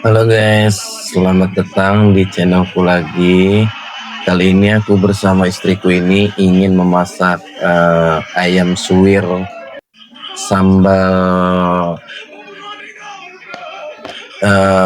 Halo guys, selamat datang di channelku lagi. Kali ini aku bersama istriku ini ingin memasak ayam suwir sambal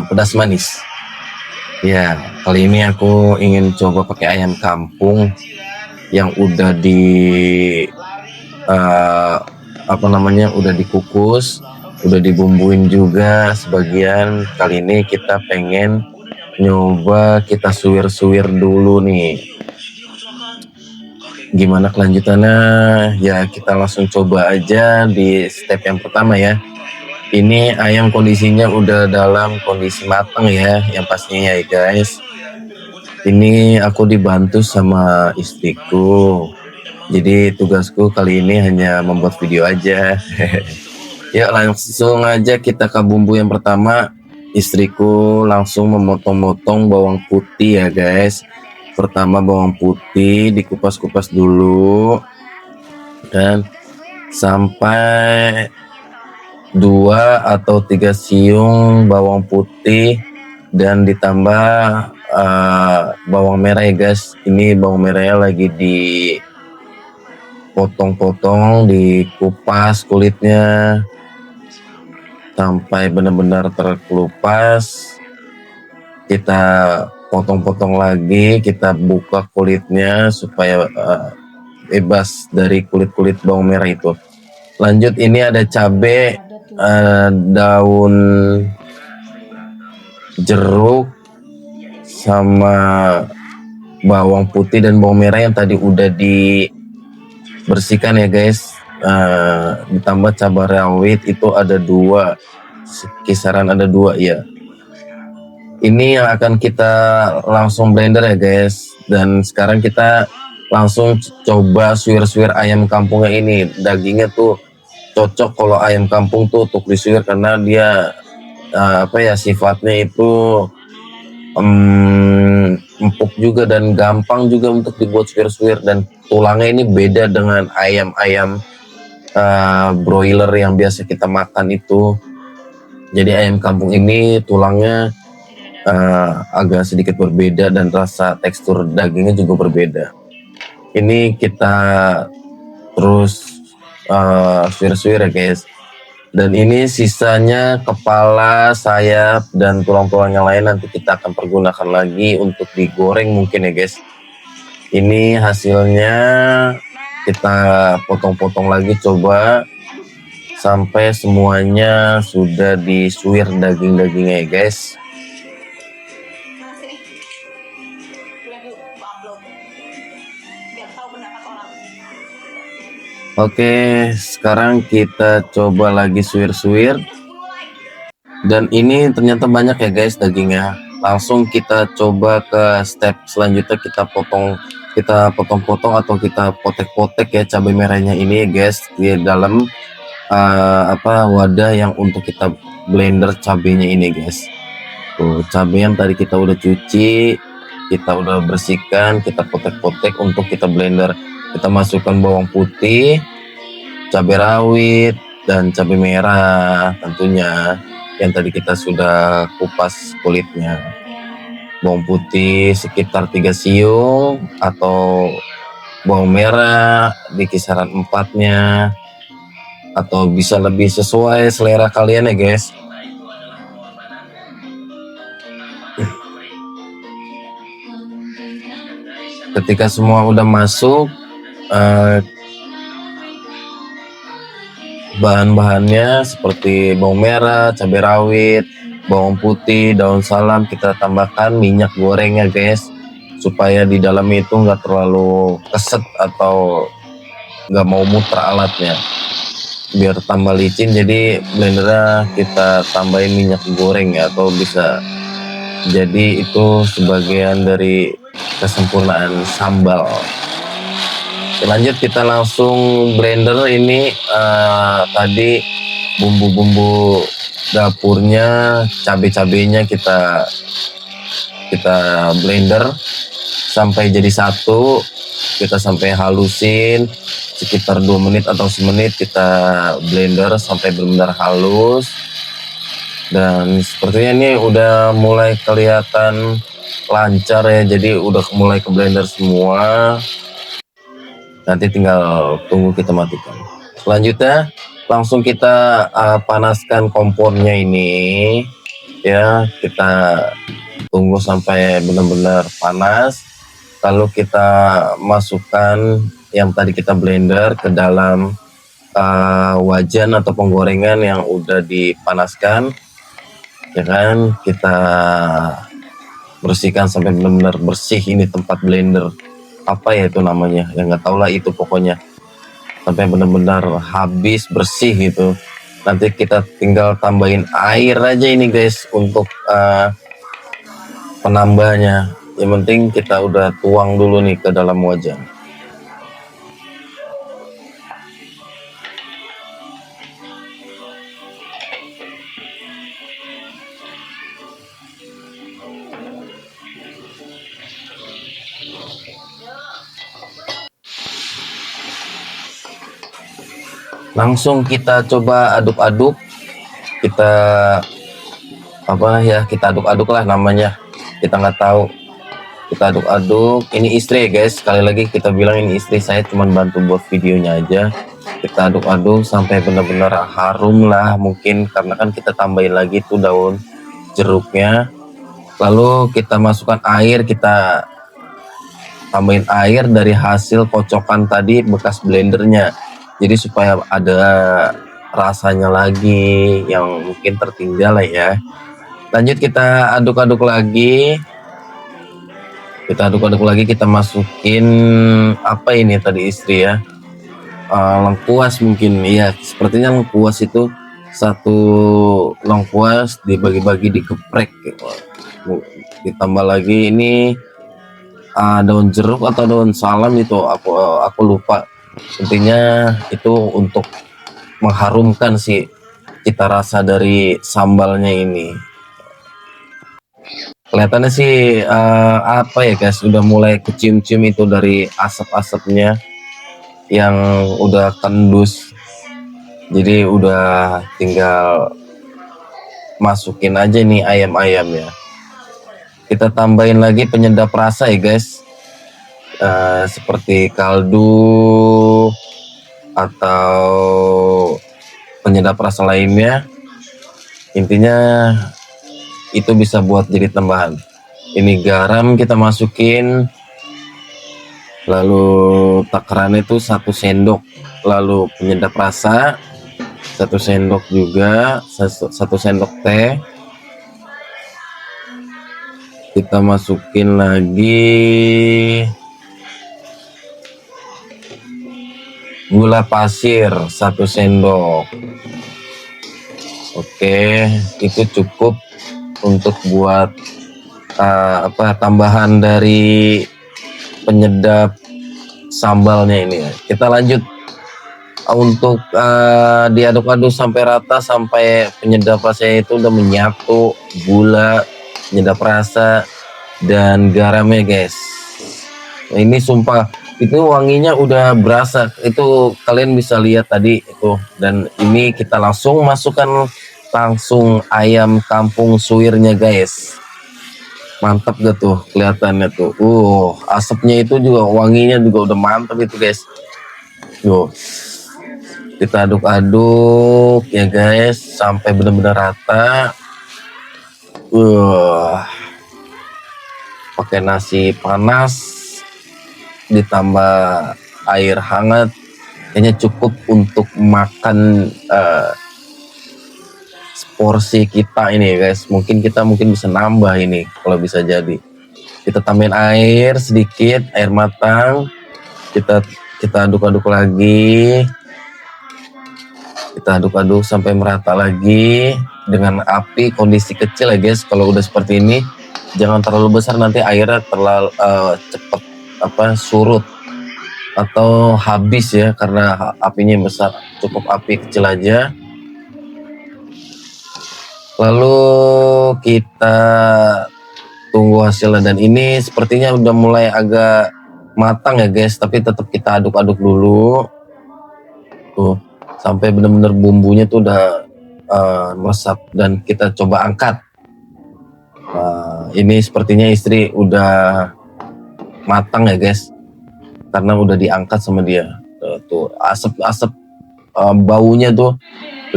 pedas manis. Ya, kali ini aku ingin coba pakai ayam kampung yang udah udah dikukus, udah dibumbuin juga sebagian. Kali ini kita pengen nyoba kita suwir-suwir dulu nih. Gimana kelanjutannya? Ya kita langsung coba aja di step yang pertama ya. Ini ayam kondisinya udah dalam kondisi matang ya, yang pastinya ya guys. Ini aku dibantu sama istriku. Jadi tugasku kali ini hanya membuat video aja. Ya langsung aja kita ke bumbu yang pertama. Istriku langsung memotong-motong bawang putih ya guys. Pertama bawang putih dikupas-kupas dulu dan sampai 2 atau 3 siung bawang putih dan ditambah bawang merah ya guys. Ini bawang merahnya lagi dipotong-potong, dikupas kulitnya sampai benar-benar terkelupas. Kita potong-potong lagi, kita buka kulitnya supaya bebas dari kulit-kulit bawang merah itu. Lanjut ini ada cabai, daun jeruk sama bawang putih dan bawang merah yang tadi udah dibersihkan ya guys. Ditambah cabai rawit itu ada 2, kisaran ada 2 ya. Ini yang akan kita langsung blender ya guys. Dan sekarang kita langsung coba suwir-suwir ayam kampungnya ini. Dagingnya tuh cocok kalau ayam kampung tuh untuk disuwir karena dia sifatnya itu empuk juga dan gampang juga untuk dibuat suwir-suwir. Dan tulangnya ini beda dengan ayam-ayam broiler yang biasa kita makan itu. Jadi ayam kampung ini tulangnya agak sedikit berbeda dan rasa tekstur dagingnya juga berbeda. Ini kita terus suwir-suwir ya guys. Dan ini sisanya kepala, sayap, dan tulang-tulang yang lain nanti kita akan pergunakan lagi untuk digoreng mungkin ya guys. Ini hasilnya kita potong-potong lagi coba sampai semuanya sudah disuwir daging-dagingnya ya guys. Oke, sekarang kita coba lagi suwir-suwir. Dan ini ternyata banyak ya guys dagingnya. Langsung kita coba ke step selanjutnya, kita potong-potong atau kita potek-potek ya cabai merahnya ini ya guys di dalam wadah yang untuk kita blender cabenya ini guys. Tuh, cabai yang tadi kita udah cuci, kita udah bersihkan, kita potek-potek untuk kita blender. Kita masukkan bawang putih, cabai rawit, dan cabai merah tentunya yang tadi kita sudah kupas kulitnya. Bawang putih sekitar 3 siung atau bawang merah di kisaran 4-nya, atau bisa lebih sesuai selera kalian ya guys. Ketika semua udah masuk, bahan-bahannya seperti bawang merah, cabai rawit, bawang putih, daun salam, kita tambahkan minyak gorengnya guys, supaya di dalam itu nggak terlalu keset atau nggak mau muter alatnya, biar tambah licin. Jadi blendernya kita tambahin minyak goreng ya, atau bisa jadi itu sebagian dari kesempurnaan sambal. Lanjut kita langsung blender ini tadi bumbu-bumbu dapurnya, cabai-cabainya kita blender sampai jadi satu. Kita sampai halusin sekitar 2 menit atau 1 menit, kita blender sampai benar-benar halus. Dan sepertinya ini udah mulai kelihatan lancar ya, jadi udah mulai ke blender semua. Nanti tinggal tunggu kita matikan. Selanjutnya langsung kita panaskan kompornya ini ya, kita tunggu sampai benar-benar panas, lalu kita masukkan yang tadi kita blender ke dalam wajan atau penggorengan yang udah dipanaskan ya kan. Kita bersihkan sampai benar-benar bersih ini tempat blender, apa ya itu namanya ya, nggak tahu lah itu, pokoknya sampai benar-benar habis bersih gitu. Nanti kita tinggal tambahin air aja ini guys untuk penambahnya. Yang penting kita udah tuang dulu nih ke dalam wajan. Langsung kita coba aduk-aduk, kita kita aduk-aduk lah namanya, kita nggak tahu, kita aduk-aduk. Ini istri guys, sekali lagi kita bilang ini istri, saya cuma bantu buat videonya aja. Kita aduk-aduk sampai benar-benar harum lah, mungkin karena kan kita tambahin lagi tuh daun jeruknya. Lalu kita masukkan air, kita tambahin air dari hasil kocokan tadi bekas blendernya, jadi supaya ada rasanya lagi yang mungkin tertinggal lah ya. Lanjut kita aduk-aduk lagi, kita masukin apa ini tadi istri ya, lengkuas mungkin ya, sepertinya lengkuas itu satu lengkuas dibagi-bagi dikeprek gitu. Ditambah lagi ini daun jeruk atau daun salam itu, aku lupa. Intinya itu untuk mengharumkan si cita rasa dari sambalnya ini. Kelihatannya sih apa ya guys, udah mulai kecium-cium itu dari asap-asapnya yang udah kendus. Jadi udah tinggal masukin aja nih ayam-ayamnya. Kita tambahin lagi penyedap rasa ya guys, seperti kaldu atau penyedap rasa lainnya. Intinya itu bisa buat jadi tambahan. Ini garam kita masukin, lalu takarannya itu 1 sendok, lalu penyedap rasa 1 sendok juga, 1 sendok teh. Kita masukin lagi gula pasir 1 sendok. Oke, itu cukup untuk buat tambahan dari penyedap sambalnya ini. Kita lanjut untuk diaduk-aduk sampai rata, sampai penyedap rasanya itu udah menyatu, gula, penyedap rasa dan garamnya guys. Nah, ini sumpah itu wanginya udah berasa, itu kalian bisa lihat tadi itu. Dan ini kita langsung masukkan langsung ayam kampung suwirnya guys. Mantap gak tuh kelihatannya tuh, asapnya itu juga, wanginya juga udah mantap itu guys. Tuh, kita aduk-aduk ya guys sampai benar-benar rata. Pakai nasi panas ditambah air hangat, kayaknya cukup untuk makan porsi kita ini guys. Mungkin kita bisa nambah ini kalau bisa jadi. Kita tambahin air sedikit, air matang. Kita aduk-aduk lagi. Kita aduk-aduk sampai merata lagi dengan api kondisi kecil ya guys. Kalau udah seperti ini jangan terlalu besar, nanti airnya terlalu cepet surut atau habis ya, karena apinya besar. Cukup api kecil aja. Lalu kita tunggu hasilnya, dan ini sepertinya udah mulai agak matang ya guys, tapi tetap kita aduk-aduk dulu tuh sampai bener-bener bumbunya tuh udah meresap dan kita coba angkat. Ini sepertinya istri udah matang ya guys, karena udah diangkat sama dia. Tuh asap baunya tuh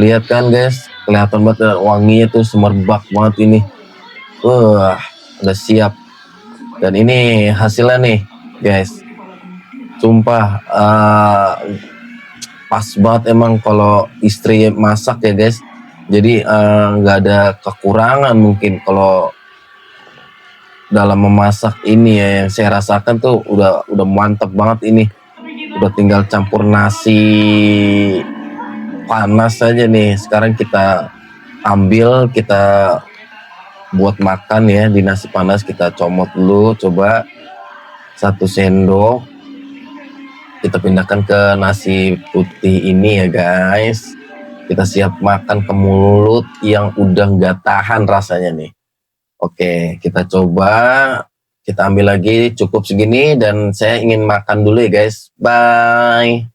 lihat kan guys, kelihatan banget wanginya tuh semerbak banget ini. Udah siap. Dan ini hasilnya nih guys, sumpah pas banget emang kalau istri masak ya guys. Jadi nggak ada kekurangan mungkin kalau dalam memasak ini ya. Yang saya rasakan tuh udah mantap banget ini. Udah tinggal campur nasi panas aja nih. Sekarang kita ambil, kita buat makan ya. Di nasi panas kita comot dulu, coba 1 sendok. Kita pindahkan ke nasi putih ini ya guys. Kita siap makan ke mulut yang udah nggak tahan rasanya nih. Oke, kita coba. Kita ambil lagi, cukup segini dan saya ingin makan dulu ya guys. Bye.